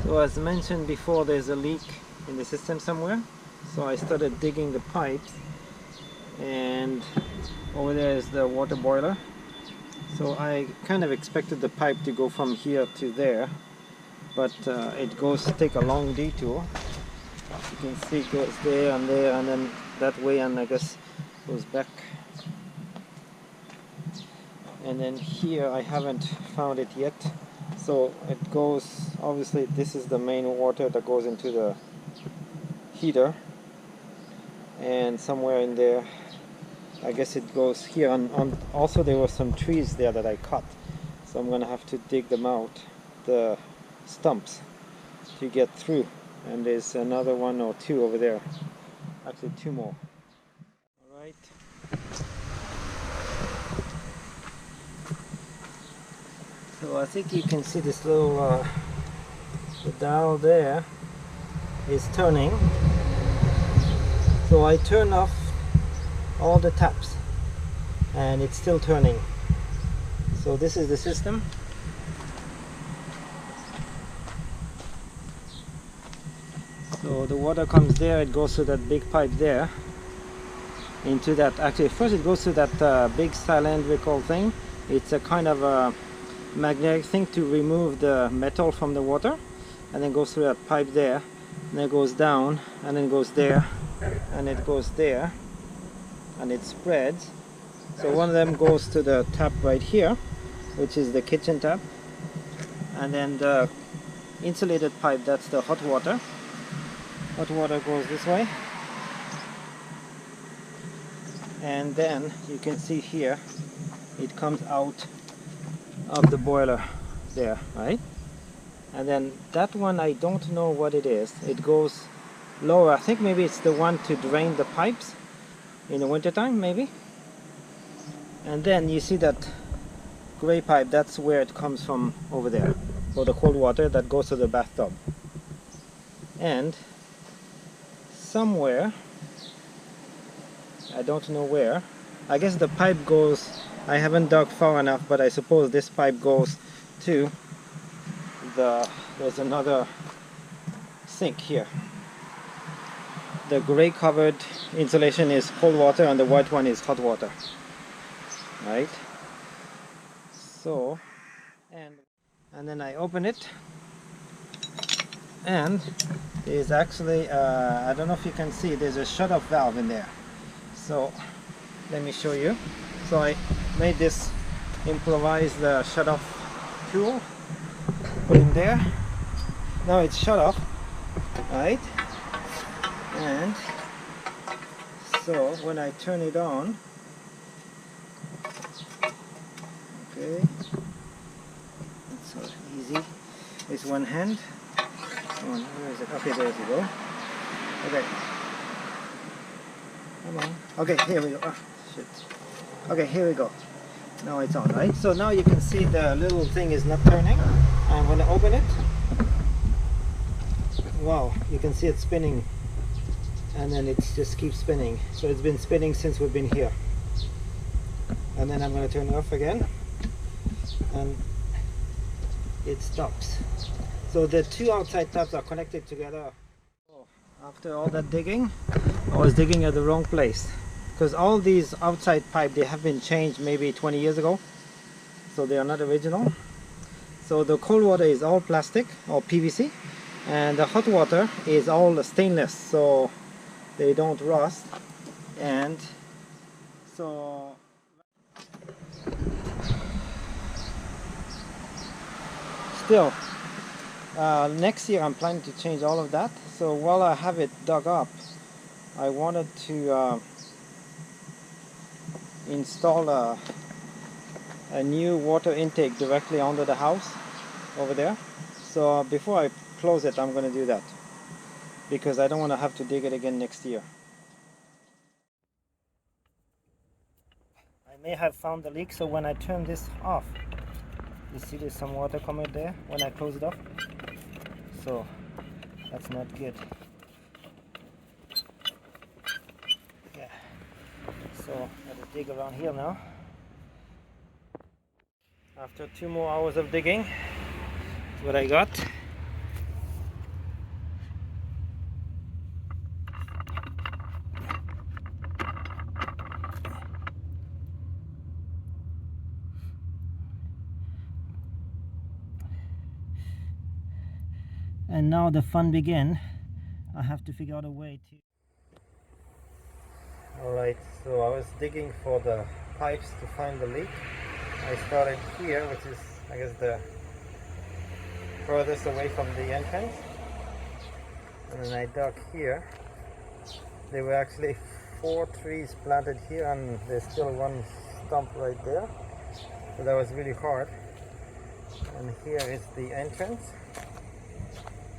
So as mentioned before, there's a leak in the system somewhere. So I started digging the pipes, and over there is the water boiler. So I kind of expected the pipe to go from here to there, but it goes take a long detour. You can see it goes there and then that way, and I guess goes back. And then here I haven't found it yet. So it goes, obviously this is the main water that goes into the heater, and somewhere in there I guess it goes here. And also there were some trees there that I cut, so I'm gonna have to dig them out, the stumps, to get through. And there's another one or two over there, actually two more. All right. So I think you can see this little the dial there is turning. So I turn off all the taps and it's still turning. So this is the system. So the water comes there, it goes through that big pipe there into that. Actually first it goes through that big cylindrical thing. It's a kind of a magnetic thing to remove the metal from the water, and then goes through that pipe there, and then it goes down, and then it goes there, and it goes there, and it spreads. So one of them goes to the tap right here, which is the kitchen tap, and then the insulated pipe, that's the hot water. Hot water goes this way, and then you can see here it comes out of the boiler there, right? And then that one, I don't know what it is. It goes lower. I think maybe it's the one to drain the pipes in the winter time, maybe. And then you see that gray pipe, that's where it comes from over there, for the cold water that goes to the bathtub. And somewhere, I don't know where, I guess the pipe goes, I haven't dug far enough, but I suppose this pipe goes to there's another sink here. The gray covered insulation is cold water and the white one is hot water, right? So, and then I open it, and there's actually I don't know if you can see, there's a shut-off valve in there. So let me show you. So I made this improvised shut-off tool, put in there. Now it's shut off, right? And so when I turn it on, okay, it's so easy. It's one hand. Where is it? Okay, there you go. Okay. Come on. Okay, here we go. Oh, shit. Okay, here we go. Now it's on, right? So now you can see the little thing is not turning. I'm going to open it. Wow, you can see it spinning, and then it just keeps spinning. So it's been spinning since we've been here. And then I'm going to turn it off again, and it stops. So the two outside taps are connected together. After all that digging, I was digging at the wrong place, because all these outside pipe, they have been changed maybe 20 years ago, so they are not original. So the cold water is all plastic or PVC, and the hot water is all stainless, so they don't rust. And so still next year I'm planning to change all of that. So while I have it dug up, I wanted to install a new water intake directly under the house over there. So before I close it, I'm going to do that, because I don't want to have to dig it again next year. I may have found the leak, so when I turn this off, you see there's some water coming there when I close it off. So that's not good. Yeah. So I gotta dig around here now. After 2 more hours of digging, that's what I got. And now the fun begins. I have to figure out a way to... Alright, so I was digging for the pipes to find the leak. I started here, which is, I guess, the furthest away from the entrance. And then I dug here. There were actually 4 trees planted here, and there's still one stump right there. So that was really hard. And here is the entrance.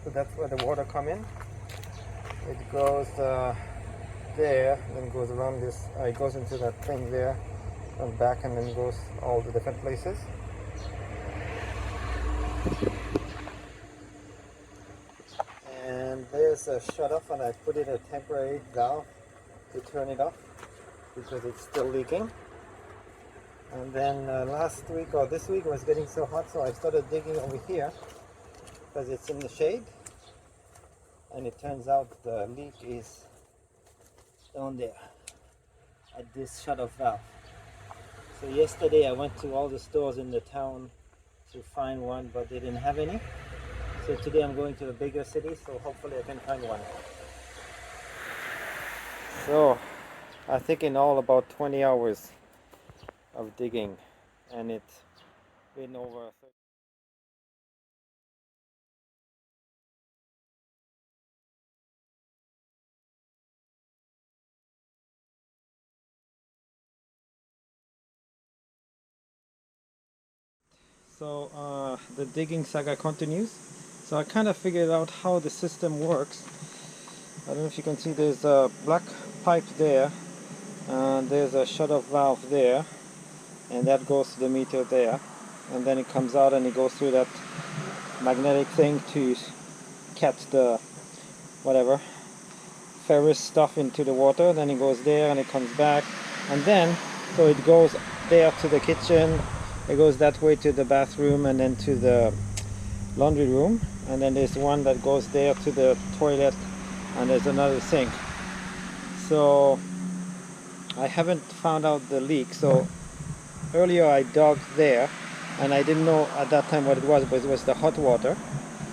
So that's where the water come in. It goes there, then goes around this, it goes into that thing there, and back, and then goes all the different places. And there's a shut off, and I put in a temporary valve to turn it off because it's still leaking. And then last week or this week it was getting so hot, so I started digging over here because it's in the shade. And it turns out the leak is down there at this shut-off valve. So yesterday I went to all the stores in the town to find one, but they didn't have any. So today I'm going to a bigger city, so hopefully I can find one. So I think in all about 20 hours of digging, and it's been over 30. So the digging saga continues. So I kind of figured out how the system works. I don't know if you can see, there's a black pipe there, and there's a shut-off valve there, and that goes to the meter there, and then it comes out and it goes through that magnetic thing to catch the whatever ferrous stuff into the water. Then it goes there and it comes back, and then so it goes there to the kitchen. It goes that way to the bathroom and then to the laundry room, and then there's one that goes there to the toilet, and there's another sink. So I haven't found out the leak. So earlier I dug there and I didn't know at that time what it was, but it was the hot water,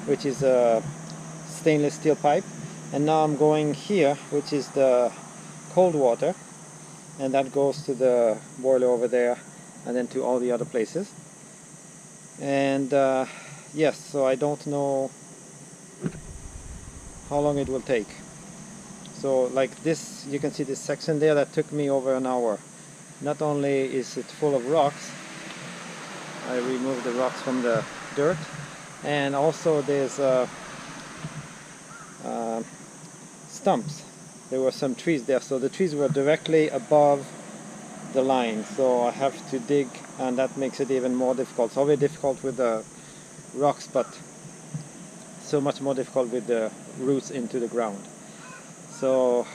which is a stainless steel pipe. And now I'm going here, which is the cold water, and that goes to the boiler over there and then to all the other places. And yes, so I don't know how long it will take. So like this, you can see this section there, that took me over an hour. Not only is it full of rocks, I removed the rocks from the dirt, and also there's stumps. There were some trees there, so the trees were directly above the line, so I have to dig, and that makes it even more difficult. It's already difficult with the rocks, but so much more difficult with the roots into the ground. So,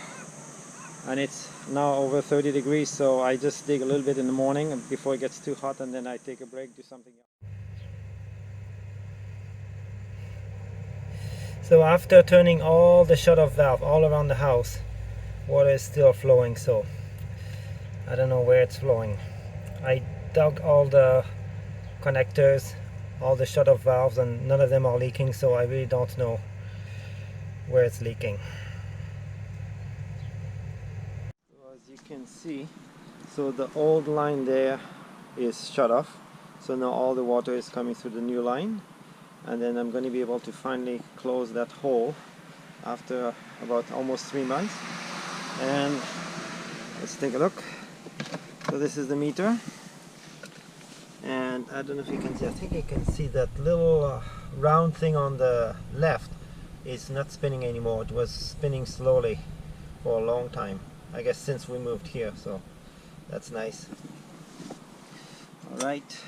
and it's now over 30 degrees, so I just dig a little bit in the morning before it gets too hot, and then I take a break, do something else. So after turning all the shut-off valve all around the house, water is still flowing, so I don't know where it's flowing. I dug all the connectors, all the shut-off valves, and none of them are leaking, so I really don't know where it's leaking. So as you can see, so the old line there is shut off, so now all the water is coming through the new line, and then I'm going to be able to finally close that hole after about almost 3 months. And let's take a look. So this is the meter, and I don't know if you can see, I think you can see that little round thing on the left is not spinning anymore. It was spinning slowly for a long time, I guess since we moved here, so that's nice. Alright.